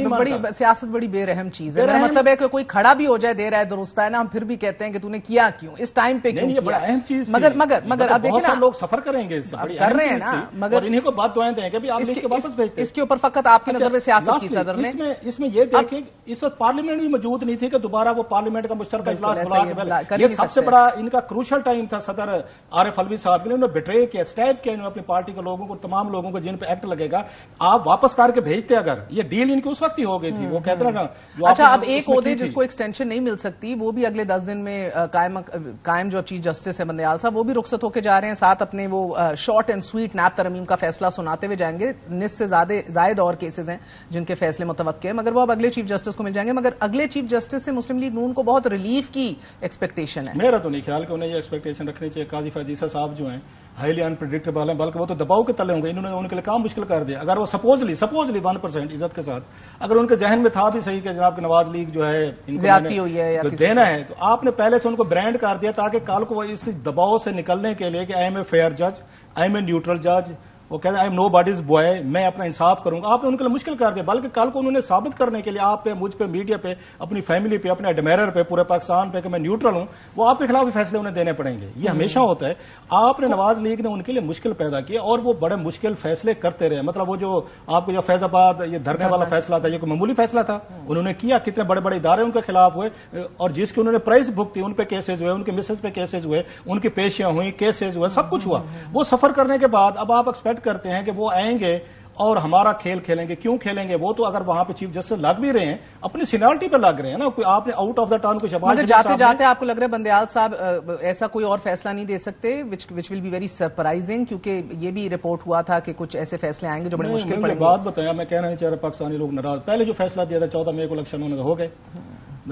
بڑی سیاست بڑی بے رحم چیز ہے. میرا مطلب ہے کہ کوئی کھڑا بھی ہو جائے دے رہا ہے درست ہے نا, ہم پھر بھی کہتے ہیں کہ تو نے کیا کیوں, اس ٹائم پہ کیوں کیا. اہم چیز مگر اب دیکھیں نا لوگ سفر کریں گے کر رہے ہیں نا, مگر انہیں کو بات دعائیں دیں کہ آپ لیگ کے واپس بھیجتے. اس کے اوپر فقط آپ کی نظر میں سیاست کی صدر نے اس میں یہ دیکھیں اس وقت پارلیمنٹ بھی موجود نہیں تھی کہ دوبارہ وہ پارلیمنٹ کا مشترکہ اجلاس بلا کے, یہ سب سے بڑا ان کا کروشل ٹائم تھا صدر عارف علوی صاحب کے لیے. انہوں نے بٹرے کیا, اسٹیپ کیا انہوں نے اپنی پارٹی کے لوگوں کو, تمام لوگوں کو جن پہ ایکٹ لگے گا آپ واپس کر کے بھیجتے. اگر یہ ڈیل ان کی اس وقت ہی ہو گئی تھی, وہ کہتے ہیں نا. اچھا, اب ایک عہدے جس کو ایکسٹینشن نہیں مل سکتی وہ بھی اگلے 10 دن میں قائم جو چیف جسٹس ہے بندیال صاحب وہ بھی رخصت ہو کے جا رہے ہیں, ساتھ اپنے وہ شارٹ اینڈ سویٹ نیب ترمیم کا فیصلہ سناتے ہوئے جائیں گے. نصف سے زائد اور کیسز ہیں جن کے فیصلے متوقع ہیں, مگر وہ اب اگلے چیف جسٹس کو مل جائیں گے. مگر اگلے چیف جسٹس سے مسلم لیگ نون کو بہت ریلیف کی ایکسپیکٹیشن ہے. میرا تو نہیں خیال کہ انہیں یہ ایکسپیکٹیشن رکھنی چاہیے. قاضی فیض عیسیٰ صاحب جو ہیں ہائیلی انپریڈکٹیبل ہیں, بلکہ وہ تو دباؤ کے تلے ہوں گے. انہوں نے ان کے لیے کام مشکل کر دیا. اگر وہ سپوزلی 1% عزت کے ساتھ اگر ان کے ذہن میں تھا بھی صحیح کہ جناب نواز لیگ جو ہے زیادتی ہوئی ہے یا دینا ہے, تو آپ نے پہلے سے ان کو برانڈ کر دیا تاکہ کل کو وہ اس دباؤ سے نکلنے کے لیے کہ آئی ایم اے فیئر جج, آئی ایم اے نیوٹرل جج, وہ کہتے ہیں I am nobody's boy, میں اپنا انصاف کروں گا. آپ نے ان کے لیے مشکل کر دیا, بلکہ کل کو انہوں نے ثابت کرنے کے لیے آپ پہ, مجھ پہ, میڈیا پہ, اپنی فیملی پہ, اپنے ایڈمائرر پہ, پورے پاکستان پہ کہ میں نیوٹرل ہوں, وہ آپ کے خلاف بھی فیصلے انہیں دینے پڑیں گے. یہ ہمیشہ ہوتا ہے. آپ نے نواز لیگ نے ان کے لیے مشکل پیدا کیا اور وہ بڑے مشکل فیصلے کرتے رہے. مطلب وہ جو آپ کو جو فیض آباد یہ دھرنے والا فیصلہ تھا, یہ کوئی معمولی فیصلہ تھا, انہوں نے کیا. کتنے بڑے بڑے ادارے ان کے خلاف ہوئے اور جس کی انہوں نے پرائز بھگتی, ان پہ کیسز ہوئے, ان کے مسز پہ کیسز ہوئے, ان کی پیشیاں ہوئی, کیسز ہوئے, سب کچھ ہوا. وہ سفر کرنے کے بعد اب آپ ایکسپیکٹ کرتے ہیں کہ وہ آئیں گے اور ہمارا کھیل کھیلیں گے. کیوں کھیلیں گے؟ وہ تو اگر وہاں پہ چیف جسٹس لگ بھی رہے ہیں اپنی سینیورٹی پہ لگ رہے ہیں نا. کوئی آپ نے آؤٹ آف دا ٹرن کو شباز جاتے جاتے آپ کو لگ رہا ہے بندیال صاحب ایسا کوئی اور فیصلہ نہیں دے سکتے وچ ول بی ویری سرپرائزنگ, کیونکہ یہ بھی رپورٹ ہوا تھا کہ کچھ ایسے فیصلے آئیں گے جو بڑے مشکل پڑیں گے. بات بتایا, میں کہنا نہیں چاہ رہا پاکستانی لوگ ناراض. پہلے جو فیصلہ دیا تھا 14 مئی کو الیکشن ہونے ہو گئے,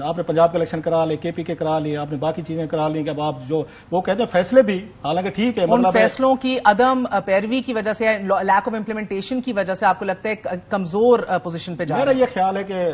آپ نے پنجاب کا الیکشن کرا لے, کے پی کے کرا لی, آپ نے باقی چیزیں کرا لی کہ اب آپ جو وہ کہتے ہیں فیصلے بھی حالانکہ ٹھیک ہے, ان فیصلوں کی عدم پیروی کی وجہ سے, لیک آف امپلیمنٹیشن کی وجہ سے آپ کو لگتا ہے کمزور پوزیشن پہ جا رہا ہے. میرا یہ خیال ہے کہ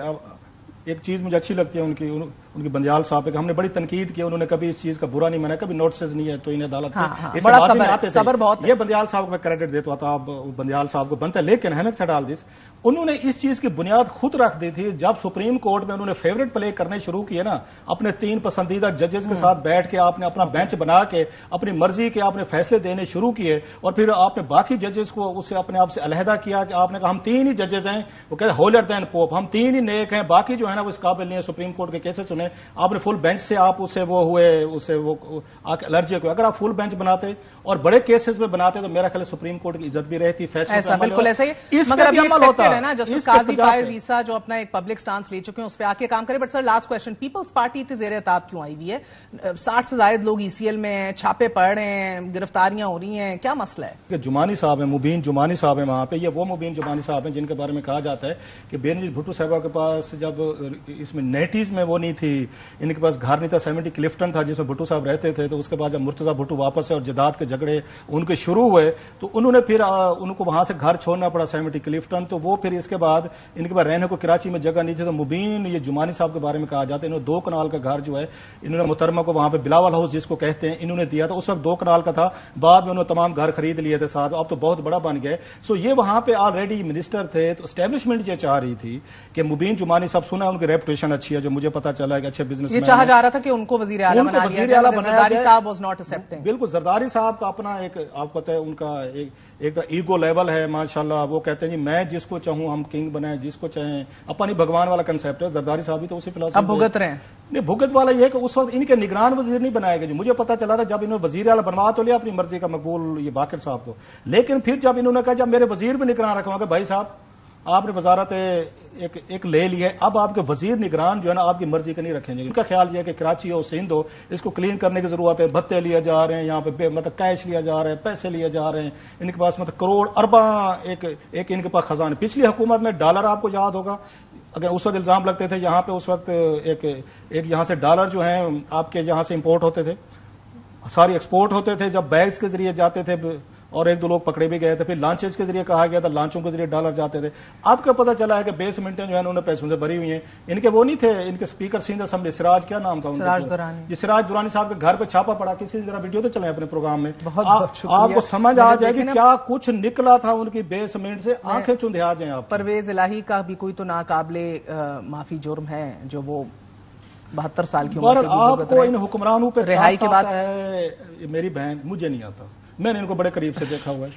ایک چیز مجھے اچھی لگتی ہے ان کی بندیال صاحب کہ ہم نے بڑی تنقید کی, انہوں نے کبھی اس چیز کا برا نہیں مانا, کبھی نوٹسز نہیں ہے تو انہیں عدالت صبر بہت, یہ بندیال صاحب کو میں کریڈٹ دیتا تھا, آپ بندیال صاحب کو بنتا ہے. لیکن ہیمک سڈال دس انہوں نے اس چیز کی بنیاد خود رکھ دی تھی جب سپریم کورٹ میں انہوں نے فیورٹ پلے کرنے شروع کیے نا, اپنے 3 پسندیدہ ججز کے ساتھ بیٹھ کے آپ نے اپنا بینچ بنا کے اپنی مرضی کے آپ نے فیصلے دینے شروع کیے, اور پھر آپ نے باقی ججز کو اس سے اپنے آپ سے علیحدہ کیا کہ آپ نے کہا ہم 3 ہی ججز ہیں, وہ کہتے ہیں ہولر دین پوپ, ہم 3 ہی نیک ہیں, باقی جو ہے نا وہ اس قابل نہیں ہے سپریم کورٹ کے کیسے سنے. آپ نے فل بینچ سے آپ اسے وہ ہوئے, اسے وہ الرجی کو, اگر آپ فل بینچ بناتے اور بڑے کیسز میں بناتے تو میرا خیال سپریم کورٹ کی عزت بھی رہتی, فیصلہ بالکل ایسا ہی. مگر ابھی عمل ہوتا ہے نا جسٹس قاضی فائز عیسیٰ جو اپنا ایک پبلک سٹانس لے چکے ہیں اس پہ آ کے کام کرے. But sir last question, Peoples Party اتنی زیر عتاب کیوں آئی ہوئی ہے؟ 60 سے زائد لوگ ECL میں ہیں, چھاپے پڑ رہے ہیں, گرفتاریاں ہو رہی ہیں, کیا مسئلہ ہے؟ کہ جمانی صاحب ہیں, مبین جمانی صاحب ہیں وہاں پہ, یہ وہ مبین جمانی صاحب ہیں جن کے بارے میں کہا جاتا ہے کہ بینظیر بھٹو صاحبہ کے پاس جب اس میں 90s میں وہ نہیں تھی, ان کے پاس گھر نہیں تھا, 70 کلفٹن تھا جس میں بھٹو صاحب رہتے تھے. تو اس کے بعد جب مرتضیٰ بھٹو واپس ہے اور جداد کے جھگڑے ان کے شروع ہوئے تو انہوں نے پھر ان کو وہاں سے گھر چھوڑنا پڑا 70 کلفٹن. تو وہ پھر اس کے بعد ان کے پاس رہنے کو کراچی میں جگہ نہیں تھی. تو مبین یہ جمانی صاحب کے بارے میں کہا جاتا ہے انہوں نے 2 کنال کا گھر جو ہے انہوں نے محترمہ کو وہاں پہ بلاول ہاؤس جس کو کہتے ہیں انہوں نے دیا تھا. اس وقت 2 کنال کا تھا, بعد میں انہوں نے تمام گھر خرید لیے تھے ساتھ, اب تو بہت بڑا بن گئے. سو یہ وہاں پہ آلریڈی منسٹر تھے. تو اسٹیبلشمنٹ یہ چاہ رہی تھی کہ مبین جمانی صاحب, سنا ان کی ریپوٹیشن اچھی ہے, جو مجھے پتا چلا ہے کہ اچھے بزنس یہ چاہا جا رہا تھا کہ ان کو وزیر اعلیٰ بنا دیا جائے. زرداری صاحب واز ناٹ ایکسپٹنگ. بالکل, زرداری صاحب کا اپنا ایک آپ کو پتا ہے ان کا ایک ایگو لیول ہے ماشاءاللہ. وہ کہتے ہیں جی میں جس کو چاہوں ہم کنگ بنائیں, جس کو چاہیں اپنی بھگوان والا کنسیپٹ ہے. زرداری صاحب بھی تو اسی فلسفے اب بھگت رہے ہیں. نہیں, بھگت والا یہ کہ اس وقت ان کے نگران وزیر نہیں بنائے گئے. جو مجھے پتا چلا تھا جب انہوں نے وزیر اعلیٰ بنوا تو لیا اپنی مرضی کا مقبول یہ باقر صاحب کو, لیکن پھر جب انہوں نے کہا جب میرے وزیر بھی نگران رکھوں گا, بھائی صاحب آپ نے وزارت ایک لے لی ہے, اب آپ کے وزیر نگران جو ہے نا آپ کی مرضی کا نہیں رکھیں گے. ان کا خیال یہ ہے کہ کراچی ہو سندھ ہو اس کو کلین کرنے کی ضرورت ہے. بھتے لیے جا رہے ہیں یہاں پہ, مطلب کیش لیا جا رہا ہے, پیسے لیے جا رہے ہیں ان کے پاس, مطلب کروڑ ارباں ایک ان کے پاس خزانے. پچھلی حکومت میں ڈالر آپ کو یاد ہوگا, اگر اس وقت الزام لگتے تھے یہاں پہ اس وقت ایک یہاں سے ڈالر جو ہیں آپ کے یہاں سے امپورٹ ہوتے تھے, ساری ایکسپورٹ ہوتے تھے, جب بیگز کے ذریعے جاتے تھے اور ایک دو لوگ پکڑے بھی گئے تھے. پھر لانچز کے ذریعے کہا گیا تھا لانچوں کے ذریعے ڈالر جاتے تھے. اب کیا پتا چلا ہے کہ بیسمنٹیں جو ہے انہوں نے پیسوں سے بھری ہوئی ہیں. ان کے وہ نہیں تھے ان کے اسپیکر سندھ اسمبلی سراج کیا نام تھا ان سراج دورانی, جی سراج دورانی صاحب کے گھر پہ چھاپا پڑا. کسی ذرا ویڈیو تو چلیں اپنے پروگرام میں. آپ کو سمجھ آ جائے گی کیا کچھ نکلا تھا ان کی بیسمنٹ سے. آنکھیں چندھا جائیں آپ. پرویز الہی کا بھی کوئی تو ناقابل معافی جرم ہے جو وہ 72 سال کی عمر آپ کو ان حکمرانوں پہ رہائی کے بعد ہے. میری بہن مجھے نہیں آتا, میں نے ان کو بڑے قریب سے دیکھا ہوا ہے.